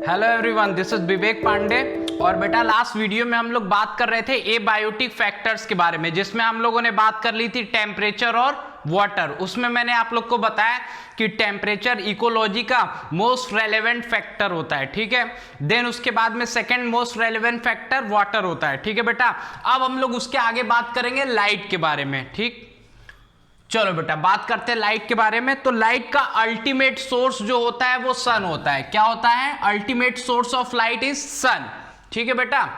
Hello everyone, this is विवेक पांडे। और बेटा last video में हम लोग बात कर रहे थे एबायोटिक फैक्टर्स के बारे में, जिसमें हम लोगों ने बात कर ली थी टेम्परेचर और वाटर। उसमें मैंने आप लोग को बताया कि टेम्परेचर इकोलॉजी का मोस्ट रेलेवेंट फैक्टर होता है, ठीक है। देन उसके बाद में second most relevant factor water होता है, ठीक है बेटा। अब हम लोग उसके आगे बात करेंगे लाइट के बारे में, ठीक। चलो बेटा बात करते हैं लाइट के बारे में। तो लाइट का अल्टीमेट सोर्स जो होता है वो सन होता है। क्या होता है? Ultimate source of light is sun, ठीक है बेटा।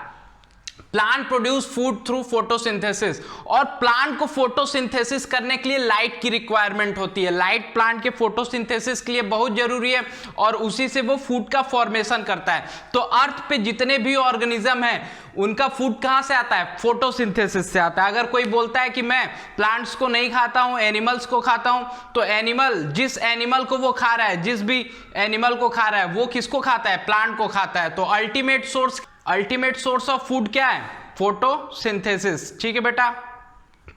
Plant produce food through photosynthesis, और प्लांट को फोटोसिंथेसिस करने के लिए लाइट की रिक्वायरमेंट होती है। लाइट प्लांट के फोटोसिंथेसिस के लिए बहुत जरूरी है और उसी से वो फूड का फॉर्मेशन करता है। तो अर्थ पे जितने भी ऑर्गेनिज्म हैं उनका फूड कहां से आता है? फोटोसिंथेसिस से आता है। अगर कोई बोलता है कि मैं प्लांट्स को नहीं खाता हूं, एनिमल्स को खाता हूं, तो एनिमल, जिस एनिमल को वो खा रहा है, जिस भी एनिमल को खा रहा है, वो किसको खाता है? प्लांट को खाता है। तो अल्टीमेट सोर्स ऑफ फूड क्या है? फोटोसिंथेसिस, ठीक है बेटा।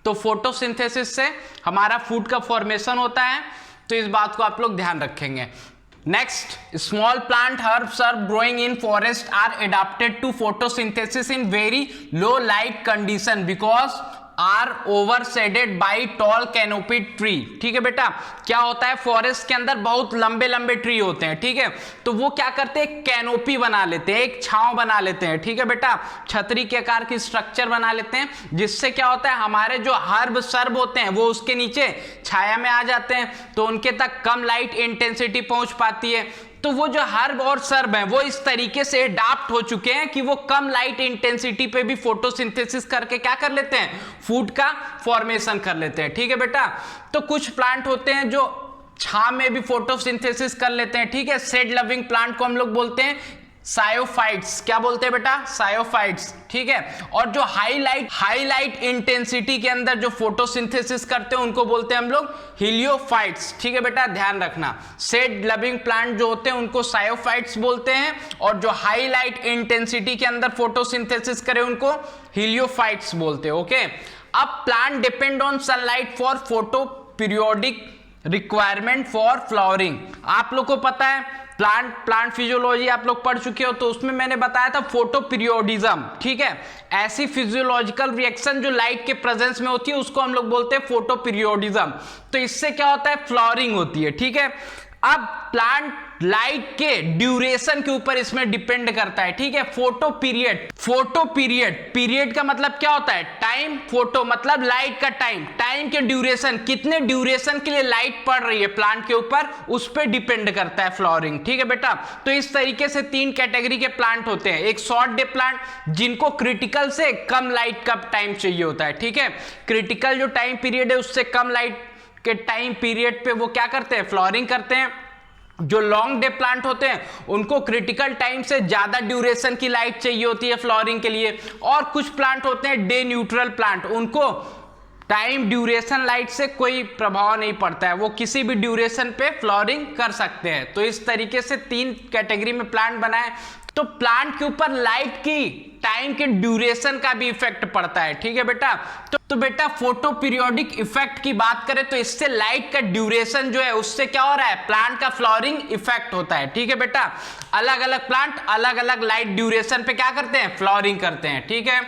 तो फोटोसिंथेसिस से हमारा फूड का फॉर्मेशन होता है, तो इस बात को आप लोग ध्यान रखेंगे। Next, small plant herbs are growing in forest are adapted to photosynthesis in very low light condition because are overshaded by tall canopy tree, ठीक है बेटा। क्या होता है? फॉरेस्ट के अंदर बहुत लंबे लंबे ट्री होते हैं, ठीक है। तो वो क्या करते हैं? कैनोपी बना लेते हैं, एक छांव बना लेते हैं, ठीक है बेटा। छतरी के आकार की स्ट्रक्चर बना लेते हैं, जिससे क्या होता है, हमारे जो हर्ब सर्ब होते हैं वो उसके नीचे छाया में आ जाते हैं, तो उनके तक कम लाइट इंटेंसिटी पहुंच पाती है। तो वो जो हर्ब और सर्ब हैं वो इस तरीके से अडॉप्ट हो चुके हैं कि वो कम लाइट इंटेंसिटी पे भी फोटोसिंथेसिस करके क्या कर लेते हैं? फूड का फॉर्मेशन कर लेते हैं, ठीक है बेटा। तो कुछ प्लांट होते हैं जो छांव में भी फोटोसिंथेसिस कर लेते हैं, ठीक है। शेड लविंग प्लांट को हम लोग बोलते हैं सायोफाइट्स। क्या बोलते हैं बेटा? सायोफाइट्स, ठीक है। और जो हाई लाइट इंटेंसिटी के अंदर जो फोटोसिंथेसिस करते हैं उनको बोलते हैं हम लोग हीलियोफाइट्स, ठीक है बेटा, ध्यान रखना। शेड लविंग प्लांट जो होते हैं उनको सायोफाइट्स बोलते हैं, और जो हाई लाइट इंटेंसिटी के अंदर फोटोसिंथेसिस करे उनको हीलियोफाइट्स बोलते हैं, ओके। अब plant depend on sunlight for photo periodic requirement for flowering. आप लोग को पता है प्लांट फिजियोलॉजी आप लोग पढ़ चुके हो, तो उसमें मैंने बताया था फोटो पीरियोडिज्म, ठीक है। ऐसी फिजियोलॉजिकल रिएक्शन जो लाइट के प्रेजेंस में होती है उसको हम लोग बोलते हैं फोटो पीरियोडिज्म। तो इससे क्या होता है? फ्लावरिंग होती है, ठीक है। अब प्लांट लाइट के ड्यूरेशन के ऊपर इसमें डिपेंड करता है, ठीक है। फोटो पीरियड का मतलब क्या होता है? टाइम। फोटो मतलब लाइट का टाइम के ड्यूरेशन, कितने ड्यूरेशन के लिए लाइट पड़ रही है प्लांट के ऊपर, उस पर डिपेंड करता है फ्लावरिंग, ठीक है बेटा। तो इस तरीके से तीन कैटेगरी के प्लांट होते हैं। एक शॉर्ट डे प्लांट जिनको क्रिटिकल से कम लाइट का टाइम चाहिए होता है, ठीक है। क्रिटिकल जो टाइम पीरियड है उससे कम लाइट के टाइम पीरियड पे वो क्या करते हैं? फ्लावरिंग करते हैं। जो लॉन्ग डे प्लांट होते हैं उनको क्रिटिकल टाइम से ज्यादा ड्यूरेशन की लाइट चाहिए होती है फ्लावरिंग के लिए। और कुछ प्लांट होते हैं डे न्यूट्रल प्लांट, उनको टाइम ड्यूरेशन लाइट से कोई प्रभाव नहीं पड़ता है, वो किसी भी ड्यूरेशन पे फ्लावरिंग कर सकते हैं। तो इस तरीके से तीन कैटेगरी में प्लांट बनाए। तो प्लांट के ऊपर लाइट की टाइम के ड्यूरेशन का भी इफेक्ट पड़ता है, ठीक है बेटा। तो बेटा फोटो पीरियोडिक इफेक्ट की बात करें तो इससे लाइट का ड्यूरेशन जो है उससे क्या हो रहा है? प्लांट का फ्लावरिंग इफेक्ट होता है, ठीक है बेटा। अलग अलग प्लांट अलग अलग लाइट ड्यूरेशन पे क्या करते हैं? फ्लावरिंग करते हैं, ठीक है।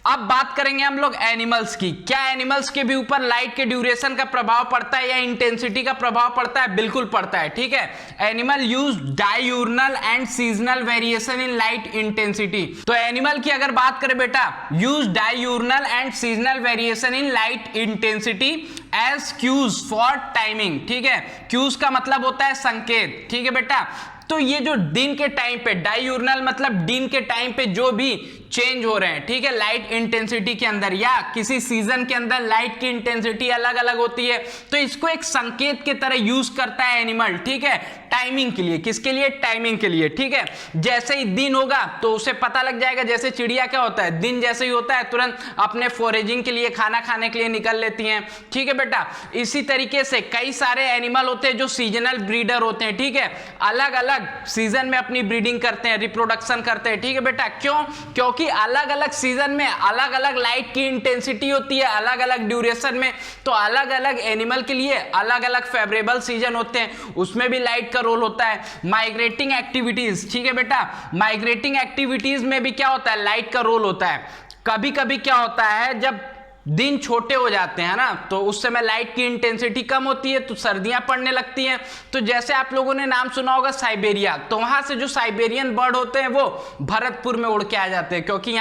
अब बात करेंगे हम लोग एनिमल्स की। क्या एनिमल्स के भी ऊपर लाइट के ड्यूरेशन का प्रभाव पड़ता है या इंटेंसिटी का प्रभाव पड़ता है? बिल्कुल पड़ता है, ठीक है। Animal use diurnal and seasonal variation in light intensity. तो एनिमल की अगर बात करें बेटा, use diurnal and seasonal variation in light intensity as cues for timing, ठीक है। क्यूज का मतलब होता है संकेत, ठीक है बेटा। तो ये जो दिन के टाइम पे, डाययूर्नल मतलब दिन के टाइम पे जो भी चेंज हो रहे हैं, ठीक है, लाइट इंटेंसिटी के अंदर या किसी सीजन के अंदर लाइट की इंटेंसिटी अलग अलग होती है, तो इसको एक संकेत की तरह यूज करता है एनिमल, ठीक है, टाइमिंग के लिए। किसके लिए? टाइमिंग के लिए, ठीक है। जैसे ही दिन होगा तो उसे पता लग जाएगा। जैसे चिड़िया क्या होता है? दिन जैसे ही होता है तुरंत अपने फोरेजिंग के लिए, खाना खाने के लिए निकल लेती हैं, ठीक है बेटा। इसी तरीके से कई सारे एनिमल होते हैं जो सीजनल ब्रीडर होते हैं, ठीक है। अलग अलग अलग सीजन में अपनी ब्रीडिंग करते हैं, रिप्रोडक्शन करते हैं, ठीक है बेटा। क्यों? क्योंकि अलग अलग सीजन में अलग अलग लाइट की इंटेंसिटी होती है, अलग अलग ड्यूरेशन में, तो अलग अलग एनिमल के लिए अलग अलग फेवरेबल सीजन होते हैं, उसमें भी लाइट का रोल होता है। माइग्रेटिंग एक्टिविटीज, ठीक है बेटा, माइग्रेटिंग एक्टिविटीज में भी क्या होता है, लाइट का रोल होता है। कभी कभी क्या होता है, जब दिन छोटे हो जाते हैं ना, तो उस समय लाइट की इंटेंसिटी कम होती है, तो सर्दियां पड़ने लगती हैं। तो जैसे आप लोगों ने नाम सुना होगा साइबेरिया, तो वहां से जो साइबेरियन बर्ड होते हैं वो भरतपुर में उड़ के आ जाते हैं, क्योंकि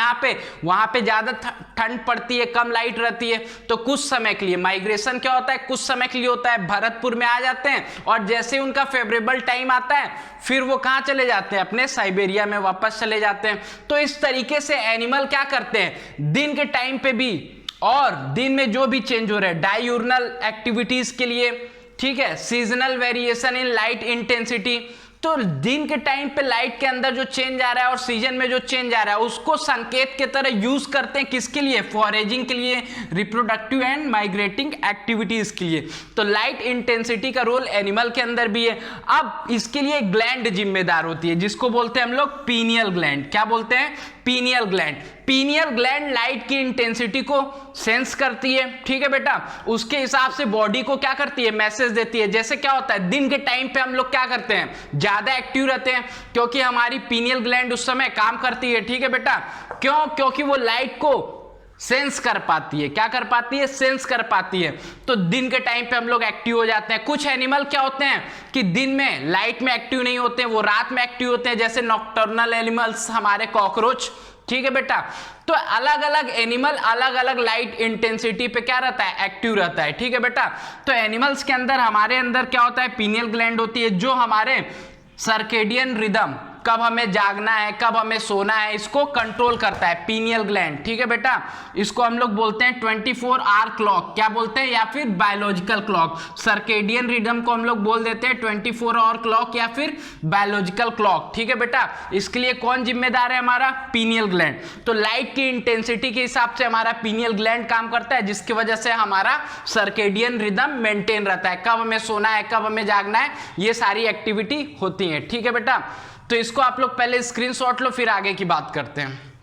वहां पे ज्यादा ठंड पड़ती है, कम लाइट रहती है, तो कुछ समय के लिए माइग्रेशन क्या होता है, कुछ समय के लिए होता है, भरतपुर में आ जाते हैं, और जैसे उनका फेवरेबल टाइम आता है फिर वो कहां चले जाते हैं, अपने साइबेरिया में वापस चले जाते हैं। तो इस तरीके से एनिमल क्या करते हैं, दिन के टाइम पे भी और दिन में जो भी चेंज हो रहा है डाययूर्नल एक्टिविटीज के लिए, ठीक है, seasonal variation in light intensity, तो दिन के टाइम पे लाइट के अंदर जो चेंज आ रहा है और सीजन में जो चेंज आ रहा है उसको संकेत के तरह यूज करते हैं, किसके लिए, फॉरेजिंग के लिए, रिप्रोडक्टिव एंड माइग्रेटिंग एक्टिविटीज के लिए। तो लाइट इंटेंसिटी का रोल एनिमल के अंदर भी है। अब इसके लिए ग्लैंड जिम्मेदार होती है, जिसको बोलते हैं हम लोग पीनियल ग्लैंड। क्या बोलते हैं, pineal gland. Pineal gland light की इंटेंसिटी को सेंस करती है, ठीक है बेटा, उसके हिसाब से बॉडी को क्या करती है, मैसेज देती है। जैसे क्या होता है, दिन के टाइम पे हम लोग क्या करते हैं, ज्यादा एक्टिव रहते हैं, क्योंकि हमारी पीनियल ग्लैंड उस समय काम करती है, ठीक है बेटा। क्यों? क्योंकि वो लाइट को सेंस कर पाती है। क्या कर पाती है, सेंस कर पाती है। तो दिन के टाइम पे हम लोग एक्टिव हो जाते हैं। कुछ एनिमल क्या होते हैं कि दिन में लाइट में एक्टिव नहीं होते हैं, वो रात में एक्टिव होते हैं, जैसे नॉकटर्नल एनिमल्स, हमारे कॉकरोच, ठीक है बेटा। तो अलग अलग एनिमल अलग अलग लाइट इंटेंसिटी पे क्या रहता है, एक्टिव रहता है, ठीक है बेटा। तो एनिमल्स के अंदर, हमारे अंदर क्या होता है, पीनियल ग्लैंड होती है, जो हमारे सर्केडियन रिदम, कब हमें जागना है, कब हमें सोना है, इसको कंट्रोल करता है पीनियल ग्लैंड, ठीक है बेटा। इसको हम लोग बोलते हैं 24 आवर क्लॉक, क्या बोलते हैं, या फिर बायोलॉजिकल क्लॉक। सर्केडियन रिदम को हम लोग बोल देते हैं 24 आवर क्लॉक या फिर बायोलॉजिकल क्लॉक, ठीक है बेटा। इसके लिए कौन जिम्मेदार है, हमारा पीनियल ग्लैंड। तो लाइट की इंटेंसिटी के हिसाब से हमारा पीनियल ग्लैंड काम करता है, जिसकी वजह से हमारा सर्केडियन रिदम मेंटेन रहता है, कब हमें सोना है, कब हमें जागना है, ये सारी एक्टिविटी होती है, ठीक है बेटा। तो इसको आप लोग पहले स्क्रीनशॉट लो, फिर आगे की बात करते हैं।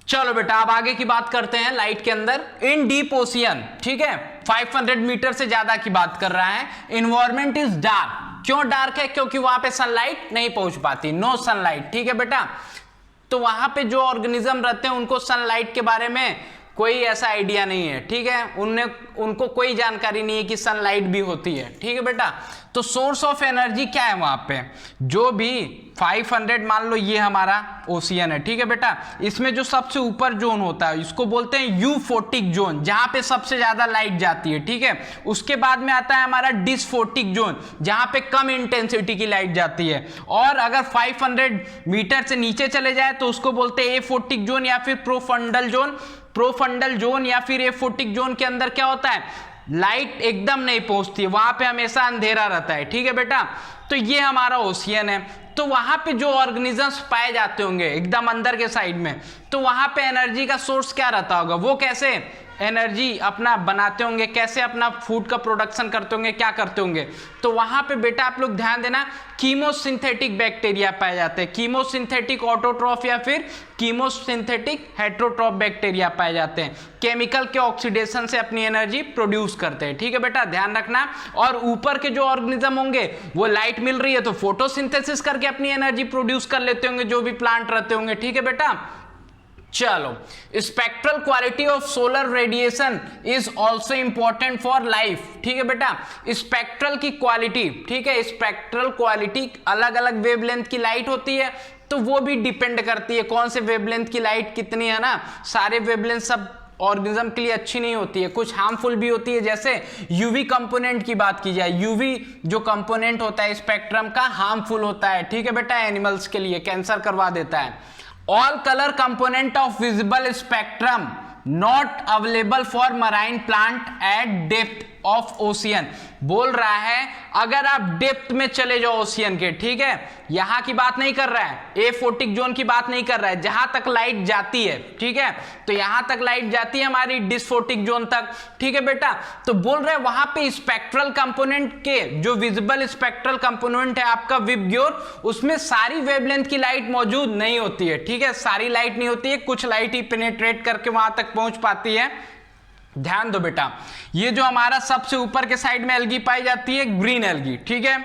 चलो बेटा, अब आगे की बात करते हैं लाइट के अंदर। इन डीप ओशियन, ठीक है, 500 मीटर से ज्यादा की बात कर रहा है। Environment is dark. क्यों डार्क है? क्योंकि वहां पे सनलाइट नहीं पहुंच पाती, नो सनलाइट, ठीक है बेटा। तो वहां पे जो ऑर्गेनिज्म रहते हैं उनको सनलाइट के बारे में कोई ऐसा आइडिया नहीं है, ठीक है, उनको कोई जानकारी नहीं है कि सनलाइट भी होती है, ठीक है बेटा। तो सोर्स ऑफ एनर्जी क्या है वहां पे, जो भी 500, मान लो ये हमारा ओशियन है, ठीक है बेटा, इसमें जो सबसे ऊपर जोन होता है इसको बोलते हैं यूफोटिक जोन, जहां पे सबसे ज्यादा लाइट जाती है, ठीक है। उसके बाद में आता है हमारा डिसफोटिक जोन, जहां पे कम इंटेंसिटी की लाइट जाती है। और अगर 500 मीटर से नीचे चले जाए तो उसको बोलते हैं एफोटिक जोन या फिर प्रोफंडल जोन। प्रोफंडल जोन या फिर एफोटिक जोन के अंदर क्या होता है, लाइट एकदम नहीं पहुंचती है, वहां पे हमेशा अंधेरा रहता है, ठीक है बेटा। तो ये हमारा ओशियन है। तो वहां पे जो ऑर्गेनिजम्स पाए जाते होंगे एकदम अंदर के साइड में, तो वहां पे एनर्जी का सोर्स क्या रहता होगा, वो कैसे एनर्जी अपना बनाते होंगे, कैसे अपना फूड का प्रोडक्शन करते होंगे, क्या करते होंगे। तो वहां पे बेटा आप लोग ध्यान देना, कीमोसिंथेटिक बैक्टीरिया पाए जाते हैं, कीमोसिंथेटिक ऑटोट्रॉफ या फिर कीमोसिंथेटिक हेट्रोट्रॉफ बैक्टीरिया पाए जाते हैं। केमिकल के ऑक्सीडेशन से अपनी एनर्जी प्रोड्यूस करते हैं, ठीक है बेटा, ध्यान रखना। और ऊपर के जो ऑर्गेनिज्म होंगे वो लाइट मिल रही है तो फोटोसिंथेसिस करके अपनी एनर्जी प्रोड्यूस कर लेते होंगे, जो भी प्लांट रहते होंगे, ठीक है बेटा। चलो, spectral quality of solar radiation is also important for life, ठीक है बेटा। स्पेक्ट्रल की क्वालिटी, ठीक है, स्पेक्ट्रल क्वालिटी, अलग अलग वेवलेंथ की लाइट होती है, तो वो भी डिपेंड करती है कौन से वेवलेंथ की लाइट कितनी है ना। सारे वेवलेंथ सब ऑर्गेनिज्म के लिए अच्छी नहीं होती है, कुछ हार्मफुल भी होती है। जैसे यूवी कंपोनेंट की बात की जाए, यूवी जो कंपोनेंट होता है स्पेक्ट्रम का हार्मफुल होता है, ठीक है बेटा, एनिमल्स के लिए कैंसर करवा देता है। All color component of visible spectrum not available for marine plant at depth of ocean. बोल रहा है अगर आप डेप्थ में चले जाओ ओशियन के, ठीक है, यहां की बात नहीं कर रहा है, एफोटिक जोन की बात नहीं कर रहा है, जहां तक लाइट जाती है, ठीक है, तो यहां तक लाइट जाती है हमारी डिस्फोटिक जोन तक, ठीक है बेटा। तो बोल रहे हैं वहां पे स्पेक्ट्रल कंपोनेंट के जो विजिबल स्पेक्ट्रल कंपोनेंट है आपका विबग्योर, उसमें सारी वेवलेंथ की लाइट मौजूद नहीं होती है, ठीक है, सारी लाइट नहीं होती है, कुछ लाइट ही पेनिट्रेट करके वहां तक पहुंच पाती है। ध्यान दो बेटा, ये जो हमारा सबसे ऊपर के साइड में एल्गी पाई जाती है ग्रीन एल्गी, ठीक है,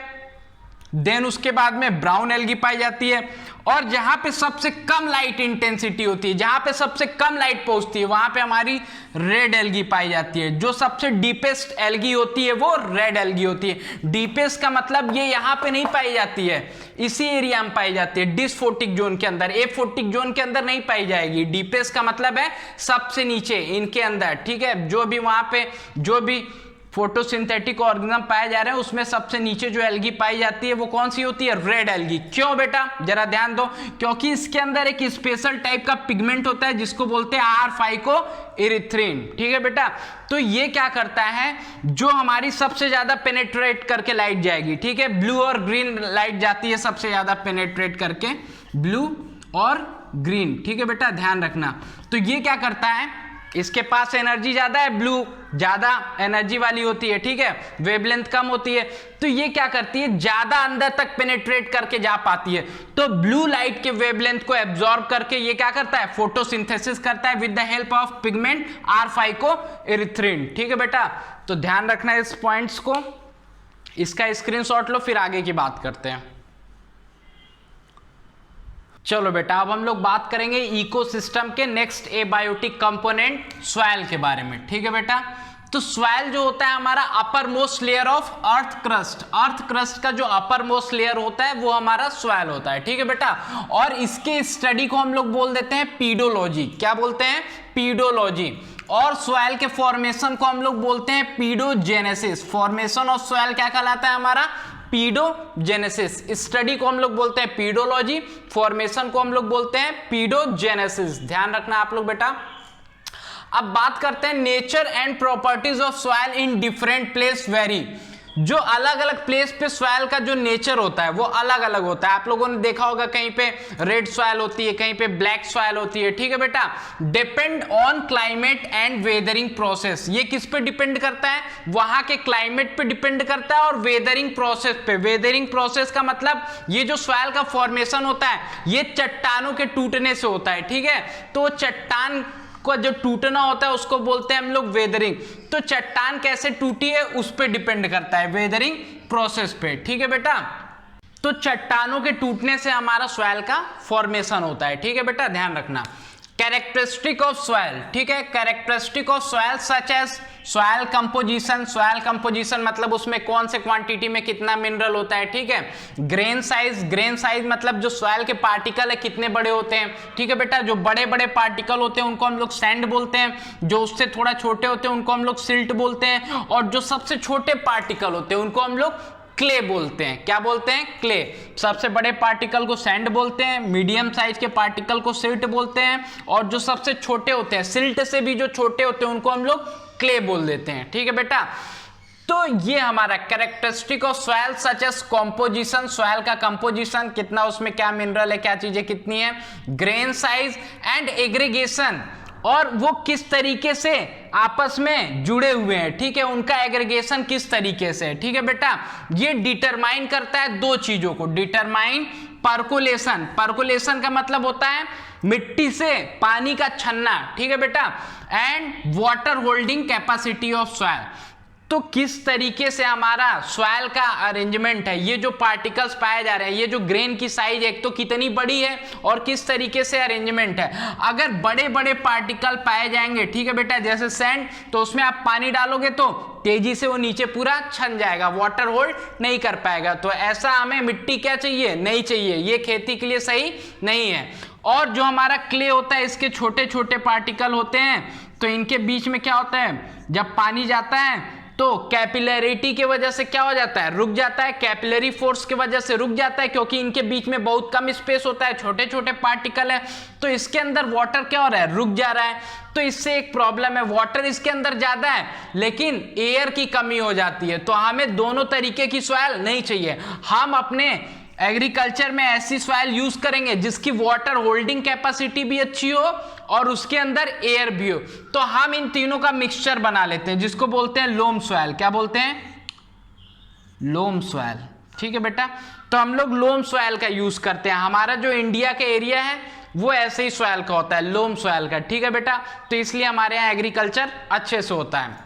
देन उसके बाद में ब्राउन एल्गी पाई जाती है, और जहां पे सबसे कम लाइट इंटेंसिटी होती है, जहां पे सबसे कम लाइट पहुंचती है, वहां पे हमारी रेड एल्गी पाई जाती है। जो सबसे डीपेस्ट एल्गी होती है वो रेड एल्गी होती है। डीपेस्ट का मतलब ये यहां पे नहीं पाई जाती है, इसी एरिया में पाई जाती है, डिस्फोटिक जोन के अंदर, एफोटिक जोन के अंदर नहीं पाई जाएगी। डीपेस्ट का मतलब है सबसे नीचे इनके अंदर, ठीक है, जो भी वहां पे जो भी फोटोसिंथेटिक ऑर्गेनिज्म पाए जा रहे हैं उसमें सबसे नीचे जो एल्गी पाई जाती है वो कौन सी होती है? Red algae. क्यों बेटा? जरा ध्यान दो, क्योंकि इसके अंदर एक स्पेशल टाइप का पिगमेंट होता है जिसको बोलते हैं R-फाइकोइरिथ्रिन, ठीक है बेटा। तो ये क्या करता है, जो हमारी सबसे ज्यादा पेनेट्रेट करके लाइट जाएगी, ठीक है, ब्लू और ग्रीन लाइट जाती है सबसे ज्यादा पेनेट्रेट करके, ब्लू और ग्रीन, ठीक है बेटा, ध्यान रखना। तो ये क्या करता है, इसके पास एनर्जी ज्यादा है, ब्लू ज्यादा एनर्जी वाली होती है, ठीक है, वेवलेंथ कम होती है, तो ये क्या करती है, ज्यादा अंदर तक पेनिट्रेट करके जा पाती है। तो ब्लू लाइट के वेवलेंथ को एब्जॉर्ब करके ये क्या करता है, फोटोसिंथेसिस करता है with the help of pigment R phycoerythrin, ठीक है बेटा। तो ध्यान रखना इस पॉइंट्स को, इसका स्क्रीनशॉट लो, फिर आगे की बात करते हैं। चलो बेटा, अब हम लोग बात करेंगे इकोसिस्टम के नेक्स्ट एबायोटिक कंपोनेंट सॉइल के बारे में, ठीक है बेटा। तो सॉइल जो होता है हमारा upper most layer of earth crust, earth crust का जो अपर मोस्ट लेयर होता है वो हमारा सॉइल होता है, ठीक है बेटा। और इसके स्टडी को हम लोग बोल देते हैं पीडोलॉजी। क्या बोलते हैं? पीडोलॉजी। और सॉइल के फॉर्मेशन को हम लोग बोलते हैं पीडोजेनेसिस। फॉर्मेशन ऑफ सॉइल क्या कहलाता है हमारा? पीडोजेनेसिस। स्टडी को हम लोग बोलते हैं पीडोलॉजी, फॉर्मेशन को हम लोग बोलते हैं पीडोजेनेसिस। ध्यान रखना आप लोग बेटा। अब बात करते हैं nature and properties of soil in different place very. जो अलग अलग प्लेस पे सॉइल का जो नेचर होता है वो अलग अलग होता है। आप लोगों ने देखा होगा कहीं पे रेड सॉइल होती है, कहीं पे ब्लैक सॉइल होती है, ठीक है बेटा। Depend on climate and weathering process. ये किस पे डिपेंड करता है? वहां के क्लाइमेट पे डिपेंड करता है और वेदरिंग प्रोसेस पे। वेदरिंग प्रोसेस का मतलब ये जो सॉइल का फॉर्मेशन होता है ये चट्टानों के टूटने से होता है, ठीक है। तो चट्टान को जो टूटना होता है उसको बोलते हैं हम लोग वेदरिंग। तो चट्टान कैसे टूटी है उस पे डिपेंड करता है, वेदरिंग प्रोसेस पे, ठीक है बेटा। तो चट्टानों के टूटने से हमारा सॉइल का फॉर्मेशन होता है, ठीक है बेटा, ध्यान रखना। कैरेक्टरिस्टिक ऑफ सॉइल, ठीक है, characteristic of soil such as soil composition. Soil composition मतलब उसमें कौन से क्वांटिटी में कितना मिनरल होता है, ठीक है। ग्रेन साइज, ग्रेन साइज मतलब जो सॉइल के पार्टिकल है कितने बड़े होते हैं, ठीक है बेटा। जो बड़े बड़े पार्टिकल होते हैं उनको हम लोग सैंड बोलते हैं, जो उससे थोड़ा छोटे होते हैं उनको हम लोग सिल्ट बोलते हैं, और जो सबसे छोटे पार्टिकल होते हैं उनको हम लोग क्ले बोलते हैं। क्या बोलते हैं? क्ले। सबसे बड़े पार्टिकल को सैंड बोलते हैं, मीडियम साइज के पार्टिकल को सिल्ट बोलते हैं, और जो सबसे छोटे होते हैं, सिल्ट से भी जो छोटे होते हैं उनको हम लोग क्ले बोल देते हैं, ठीक है बेटा। तो ये हमारा characteristic of soil such as composition, soil का कंपोजिशन कितना, उसमें क्या मिनरल है, क्या चीजें कितनी है, ग्रेन साइज एंड एग्रीगेशन, और वो किस तरीके से आपस में जुड़े हुए हैं, ठीक है, उनका एग्रीगेशन किस तरीके से, ठीक है बेटा। ये डिटरमाइन करता है दो चीजों को, डिटरमाइन पर्कुलेशन। पर्कुलेशन का मतलब होता है मिट्टी से पानी का छन्ना, ठीक है बेटा, and water holding capacity of soil. तो किस तरीके से हमारा सॉइल का अरेंजमेंट है, ये जो पार्टिकल्स पाए जा रहे हैं, ये जो ग्रेन की साइज एक तो कितनी बड़ी है और किस तरीके से अरेंजमेंट है। अगर बड़े बड़े पार्टिकल पाए जाएंगे, ठीक है बेटा, जैसे सैंड, तो उसमें आप पानी डालोगे तो तेजी से वो नीचे पूरा छन जाएगा, वाटर होल्ड नहीं कर पाएगा। तो ऐसा हमें मिट्टी क्या चाहिए? नहीं चाहिए, ये खेती के लिए सही नहीं है। और जो हमारा क्ले होता है इसके छोटे छोटे पार्टिकल होते हैं, तो इनके बीच में क्या होता है, जब पानी जाता है तो कैपिलरिटी की वजह से क्या हो जाता है, रुक जाता है, कैपिलरी फोर्स की वजह से रुक जाता है, क्योंकि इनके बीच में बहुत कम स्पेस होता है, छोटे छोटे पार्टिकल है, तो इसके अंदर वाटर क्या हो रहा है, रुक जा रहा है। तो इससे एक प्रॉब्लम है, वाटर इसके अंदर ज्यादा है लेकिन एयर की कमी हो जाती है। तो हमें दोनों तरीके की सॉइल नहीं चाहिए, हम अपने एग्रीकल्चर में ऐसी सॉइल यूज करेंगे जिसकी वाटर होल्डिंग कैपेसिटी भी अच्छी हो और उसके अंदर एयर भी हो। तो हम इन तीनों का मिक्सचर बना लेते हैं जिसको बोलते हैं लोम सॉइल। क्या बोलते हैं, लोम सॉइल। ठीक है बेटा, तो हम लोग लोम सॉइल का यूज करते हैं। हमारा जो इंडिया का एरिया है वो ऐसे ही सॉइल का होता है, लोम सॉइल का। ठीक है बेटा, तो इसलिए हमारे यहाँ एग्रीकल्चर अच्छे से होता है।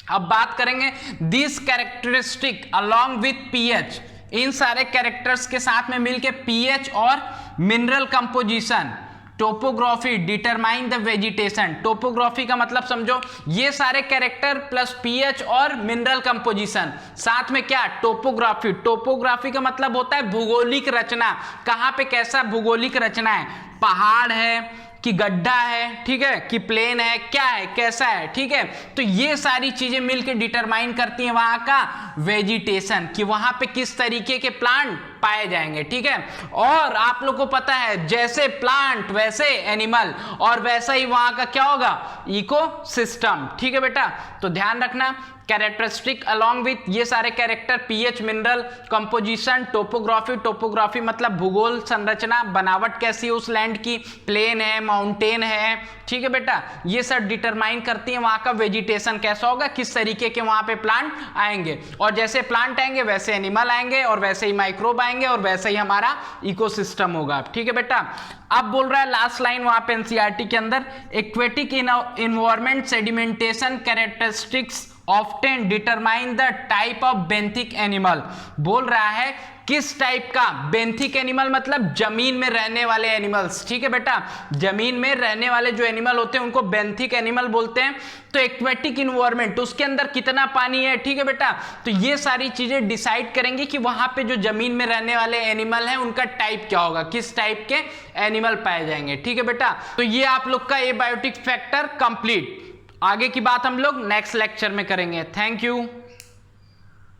अब बात करेंगे this characteristic along with pH, इन सारे कैरेक्टर्स के साथ में मिलके पीएच और mineral composition, topography determine the vegetation. Topography का मतलब समझो, ये सारे कैरेक्टर प्लस पीएच और मिनरल कंपोजिशन, साथ में क्या, टोपोग्राफी। टोपोग्राफी का मतलब होता है भौगोलिक रचना, कहां पे कैसा भौगोलिक रचना है, पहाड़ है कि गड्ढा है, ठीक है, कि प्लेन है, क्या है, कैसा है। ठीक है, तो ये सारी चीजें मिलकर डिटरमाइन करती हैं वहां का वेजिटेशन, कि वहां पे किस तरीके के प्लांट पाए जाएंगे। ठीक है, और आप लोग को पता है जैसे प्लांट वैसे एनिमल, और वैसा ही वहां का क्या होगा, इकोसिस्टम। ठीक है बेटा, तो ध्यान रखना कैरेक्टरिस्टिक अलोंग विथ ये सारे character, pH, mineral composition, topography. Topography मतलब भूगोल संरचना, बनावट कैसी है उस लैंड की, प्लेन है, माउंटेन है। ठीक है बेटा, ये सब डिटरमाइन करती है वहां का वेजिटेशन कैसा होगा, किस तरीके के वहां पे प्लांट आएंगे, और जैसे प्लांट आएंगे वैसे एनिमल आएंगे, और वैसे ही माइक्रोब आएंगे, और वैसे ही हमारा इकोसिस्टम होगा। ठीक है बेटा, अब बोल रहा है लास्ट लाइन वहां पे एनसीईआरटी के अंदर, aquatic environment sedimentation characteristics often determine the type of benthic animal. बोल रहा है किस टाइप का, बेंथिक एनिमल मतलब जमीन में रहने वाले एनिमल्स। ठीक है बेटा, जमीन में रहने वाले जो एनिमल होते हैं उनको बेंथिक एनिमल बोलते हैं। तो एक्वेटिक इन्वायरमेंट, उसके अंदर कितना पानी है। ठीक है बेटा, तो ये सारी चीजें डिसाइड करेंगी कि वहां पे जो जमीन में रहने वाले एनिमल हैं उनका टाइप क्या होगा, किस टाइप के एनिमल पाए जाएंगे। ठीक है बेटा, तो ये आप लोग का एबायोटिक फैक्टर कंप्लीट। आगे की बात हम लोग नेक्स्ट लेक्चर में करेंगे। Thank you.